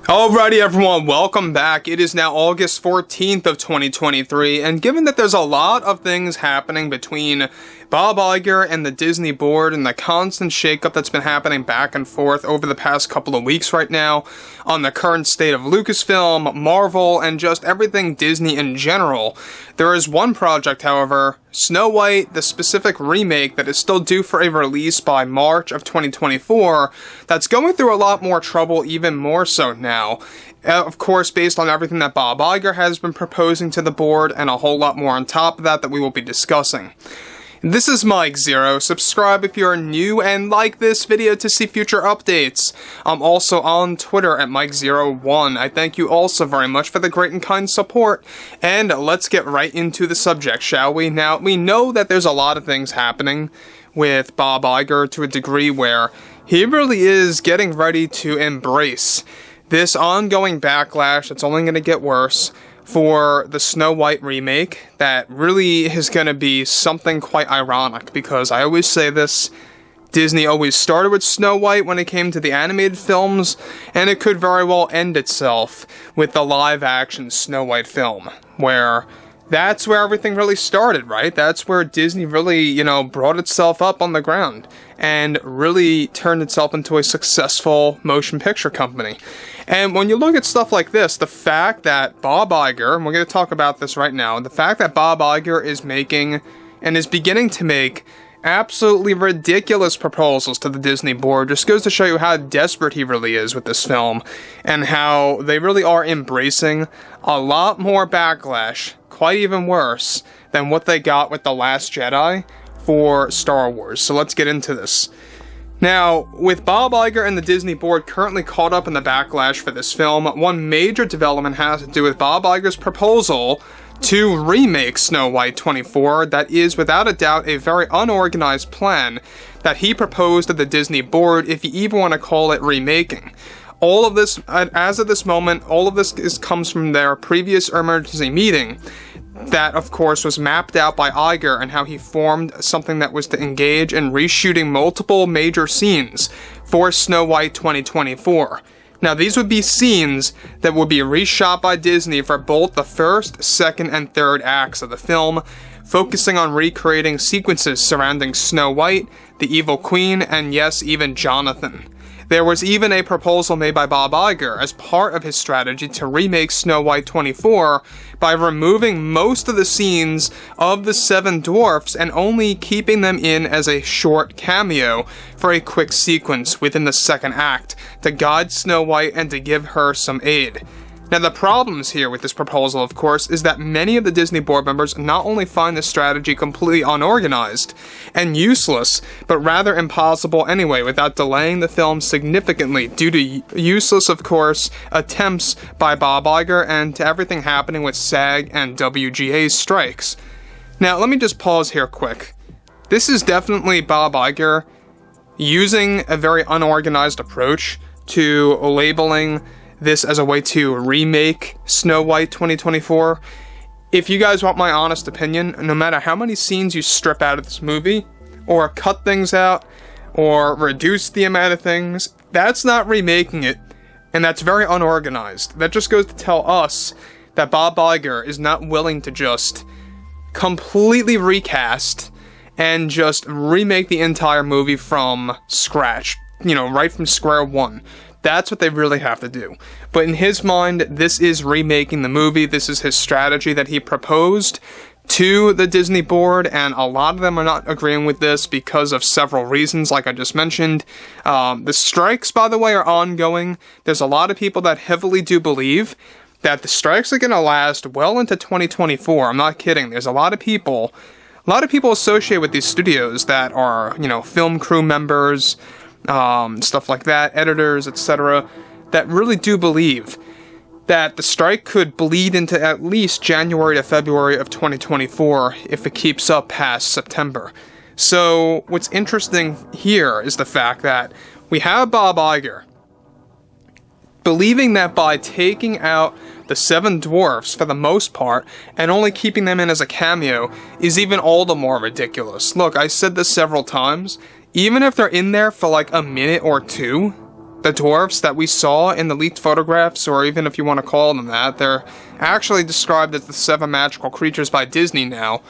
Alrighty everyone, welcome back. It is now August 14th of 2023, and given that there's a lot of things happening between Bob Iger and the Disney board and the constant shakeup that's been happening back and forth over the past couple of weeks right now on the current state of Lucasfilm, Marvel, and just everything Disney in general, there is one project, however, Snow White, the specific remake that is still due for a release by March of 2024, that's going through a lot more trouble, even more so now. Of course, based on everything that Bob Iger has been proposing to the board, and a whole lot more on top of that we will be discussing. This is Mike Zero. Subscribe if you're new and like this video to see future updates. I'm also on Twitter at Mike01. I thank you all so very much for the great and kind support. And let's get right into the subject, shall we? Now, we know that there's a lot of things happening with Bob Iger to a degree where he really is getting ready to embrace this ongoing backlash that's only going to get worse for the Snow White remake that really is going to be something quite ironic, because I always say this, Disney always started with Snow White when it came to the animated films, and it could very well end itself with the live-action Snow White film, where that's where everything really started, right? That's where Disney really, brought itself up on the ground and really turned itself into a successful motion picture company. And when you look at stuff like this, the fact that Bob Iger, and we're going to talk about this right now, the fact that Bob Iger is making, and is beginning to make, absolutely ridiculous proposals to the Disney board just goes to show you how desperate he really is with this film, and how they really are embracing a lot more backlash, quite even worse, than what they got with The Last Jedi for Star Wars. So let's get into this. Now, with Bob Iger and the Disney board currently caught up in the backlash for this film, one major development has to do with Bob Iger's proposal to remake Snow White 24 that is without a doubt a very unorganized plan that he proposed to the Disney board, if you even want to call it remaking. All of this, as of this moment, all of this comes from their previous emergency meeting that, of course, was mapped out by Iger, and how he formed something that was to engage in reshooting multiple major scenes for Snow White 2024. Now, these would be scenes that would be reshot by Disney for both the first, second, and third acts of the film, focusing on recreating sequences surrounding Snow White, the Evil Queen, and yes, even Jonathan. There was even a proposal made by Bob Iger as part of his strategy to remake Snow White 24 by removing most of the scenes of the 7 dwarfs and only keeping them in as a short cameo for a quick sequence within the second act to guide Snow White and to give her some aid. Now, the problems here with this proposal, of course, is that many of the Disney board members not only find this strategy completely unorganized and useless, but rather impossible anyway, without delaying the film significantly due to useless, of course, attempts by Bob Iger and to everything happening with SAG and WGA's strikes. Now, let me just pause here quick. This is definitely Bob Iger using a very unorganized approach to labeling this as a way to remake Snow White 2024. If you guys want my honest opinion, no matter how many scenes you strip out of this movie, or cut things out, or reduce the amount of things, that's not remaking it, and that's very unorganized. That just goes to tell us that Bob Iger is not willing to just completely recast and just remake the entire movie from scratch, right from square one. That's what they really have to do. But in his mind, this is remaking the movie. This is his strategy that he proposed to the Disney board, and a lot of them are not agreeing with this because of several reasons, like I just mentioned. The strikes, by the way, are ongoing. There's a lot of people that heavily do believe that the strikes are going to last well into 2024. I'm not kidding. There's a lot of people associated with these studios that are, film crew members, stuff like that, editors, etc., that really do believe that the strike could bleed into at least January to February of 2024 if it keeps up past September. So what's interesting here is the fact that we have Bob Iger believing that by taking out the 7 dwarfs for the most part and only keeping them in as a cameo is even all the more ridiculous. Look, I said this several times, even if they're in there for like a minute or two, the dwarfs that we saw in the leaked photographs, or even if you want to call them that, they're actually described as the 7 magical creatures by Disney now.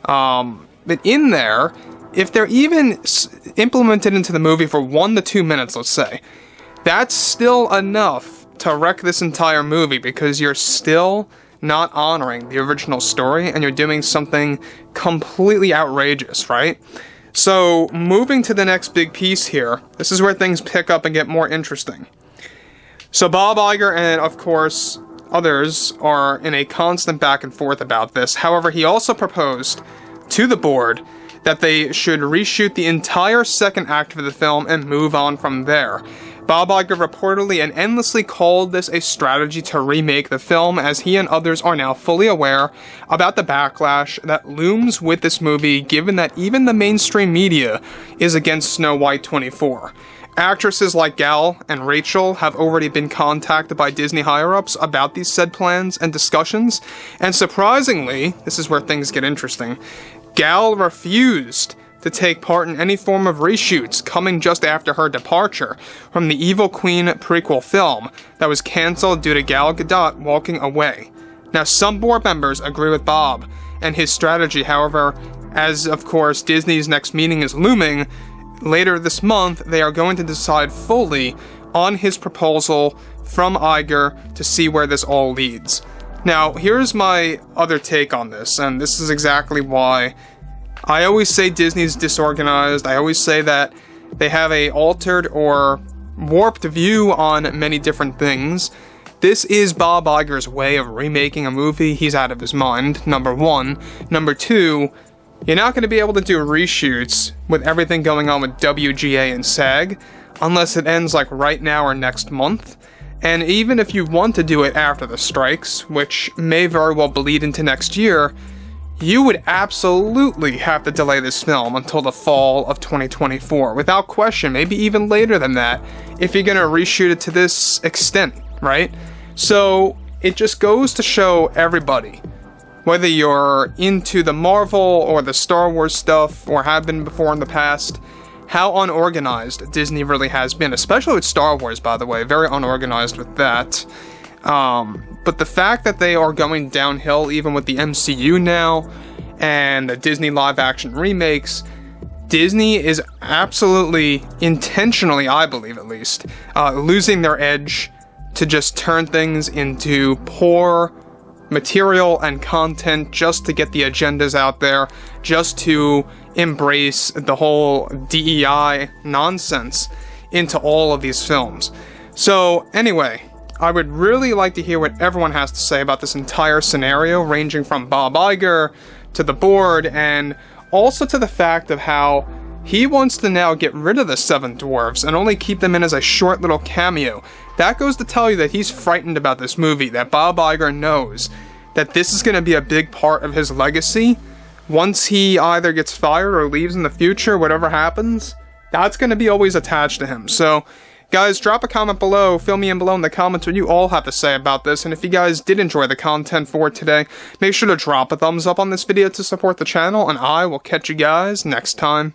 But in there, if they're even implemented into the movie for 1 to 2 minutes, let's say, that's still enough to wreck this entire movie, because you're still not honoring the original story and you're doing something completely outrageous, right? So, moving to the next big piece here, this is where things pick up and get more interesting. So Bob Iger and, of course, others are in a constant back and forth about this. However, he also proposed to the board that they should reshoot the entire second act of the film and move on from there. Bob Iger reportedly and endlessly called this a strategy to remake the film, as he and others are now fully aware about the backlash that looms with this movie, given that even the mainstream media is against Snow White 24. Actresses like Gal and Rachel have already been contacted by Disney higher-ups about these said plans and discussions, and surprisingly, this is where things get interesting, Gal refused to take part in any form of reshoots, coming just after her departure from the Evil Queen prequel film that was cancelled due to Gal Gadot walking away. Now, some board members agree with Bob and his strategy. However, as of course Disney's next meeting is looming, later this month they are going to decide fully on his proposal from Iger to see where this all leads. Now, here's my other take on this, and this is exactly why I always say Disney's disorganized. I always say that they have a altered or warped view on many different things. This is Bob Iger's way of remaking a movie. He's out of his mind, number one. Number two, you're not going to be able to do reshoots with everything going on with WGA and SAG unless it ends like right now or next month. And even if you want to do it after the strikes, which may very well bleed into next year, you would absolutely have to delay this film until the fall of 2024, without question, maybe even later than that, if you're going to reshoot it to this extent, right? So, it just goes to show everybody, whether you're into the Marvel or the Star Wars stuff, or have been before in the past, how unorganized Disney really has been, especially with Star Wars, by the way, very unorganized with that. But the fact that they are going downhill even with the MCU now, and the Disney live-action remakes, Disney is absolutely, intentionally, I believe at least, losing their edge to just turn things into poor material and content just to get the agendas out there, just to embrace the whole DEI nonsense into all of these films. So, anyway, I would really like to hear what everyone has to say about this entire scenario, ranging from Bob Iger to the board, and also to the fact of how he wants to now get rid of the 7 dwarfs and only keep them in as a short little cameo. That goes to tell you that he's frightened about this movie, that Bob Iger knows that this is going to be a big part of his legacy. Once he either gets fired or leaves in the future, whatever happens, that's going to be always attached to him. So, guys, drop a comment below, fill me in below in the comments what you all have to say about this, and if you guys did enjoy the content for today, make sure to drop a thumbs up on this video to support the channel, and I will catch you guys next time.